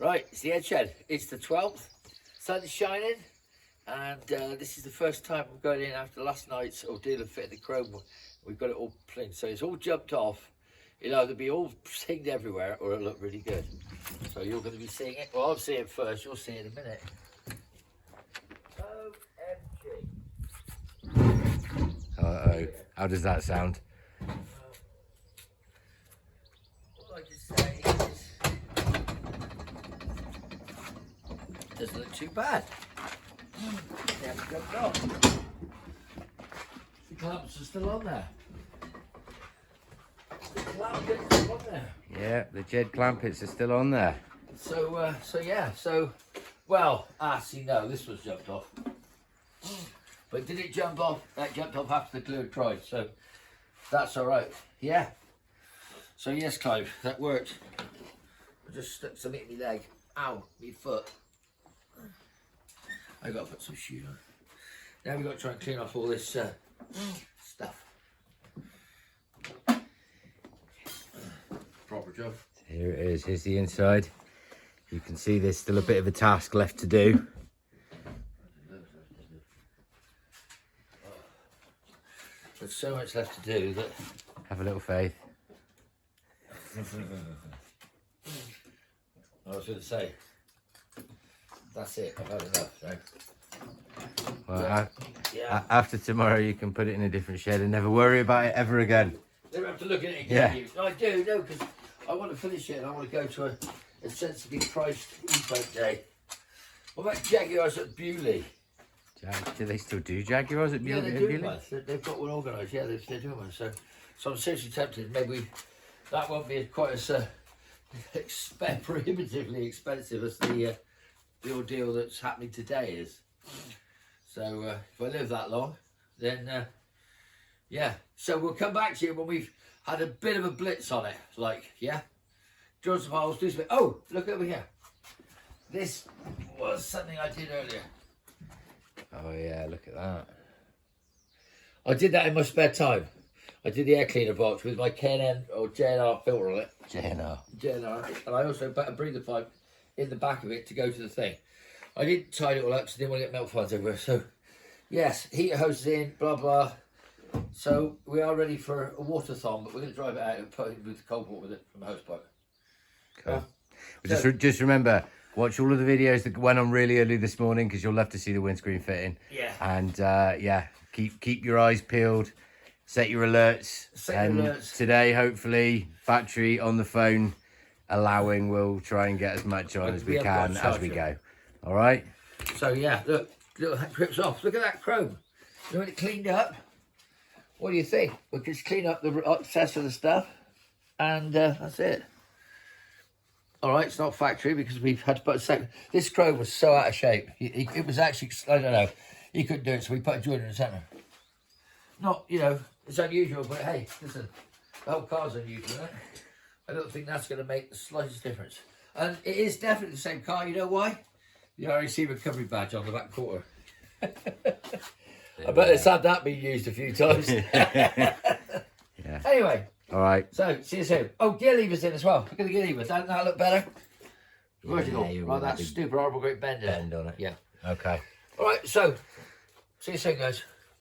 Right, it's the EdShed. It's the 12th. Sun's shining, and this is the first time I'm going in after last night's ordeal of fitting the chrome. We've got it all clean, so it's all jumped off. It'll either be all singed everywhere or it'll look really good. So you're going to be seeing it. Well, I'll see it first. You'll see it in a minute. OMG. Uh-oh. How does that sound? All I can say is it doesn't look too bad. They haven't jumped off. The clamps are still on there. The clamp bits are still on there. Yeah, the Jed clampets are still on there. So, well, see, no, this was jumped off. But did it jump off? That jumped off after the glue had dried, so that's all right. Yeah. So yes, Clive, that worked. I just stuck something in my leg. Ow, my foot. I got to put some shoes on. Now we've got to try and clean off all this stuff. Proper job. Here it is. Here's the inside. You can see there's still a bit of a task left to do. There's so much left to do that. Have a little faith. I was going to say, that's it. I've had enough. Right? Well, Yeah. after tomorrow, you can put it in a different shed and never worry about it ever again. Never have to look at it Yeah. again. No, I do, no, because I want to finish it and I want to go to a sensibly priced e-boat day. What about Jaguars at Bewley? Do they still do Jaguars at Yeah, Bewley? they're doing one. They've got one organised. Yeah, they're doing one. So I'm seriously tempted. Maybe that won't be quite as prohibitively expensive as the ordeal that's happening today is. So if I live that long, then yeah. So we'll come back to you when we've had a bit of a blitz on it. Like, yeah, drill some holes, do something. Oh, look over here. This was something I did earlier. Oh yeah, look at that. I did that in my spare time. I did the air cleaner box with my K&N or JNR filter on it. JNR. And I also put a breather pipe in the back of it to go to the thing. I didn't tie it all up because I didn't want to get melt fines everywhere. So, yes, heater hoses in, blah, blah. So, we are ready for a water-thon, but we're going to drive it out and put it with the cold water with it from the hose pipe. Cool. Just remember, watch all of the videos that went on really early this morning because you'll love to see the windscreen fitting. Yeah. And yeah, keep your eyes peeled, set your alerts. Today, hopefully, battery on the phone allowing, we'll try and get as much on as we can as we go. All right? So, yeah, look, little grips off. Look at that chrome. You want it cleaned up? What do you think? We can just clean up the excess of the stuff, and that's it. All right, it's not factory because we've had to put a second. This chrome was so out of shape. It was actually, I don't know, he couldn't do it, so we put a joint in the centre. Not, you know, it's unusual, but hey, listen, the whole car's unusual, right? I don't think that's going to make the slightest difference. And it is definitely the same car. You know why? The RAC recovery badge on the back quarter. I bet it's had that being used a few times. Yeah. Anyway. All right. So, see you soon. Oh, gear lever's in as well. Look at the gear lever. Doesn't that look better? Vertical. Yeah, Right, that stupid horrible great bend. Bend on it. Yeah. Okay. All right, so, see you soon, guys.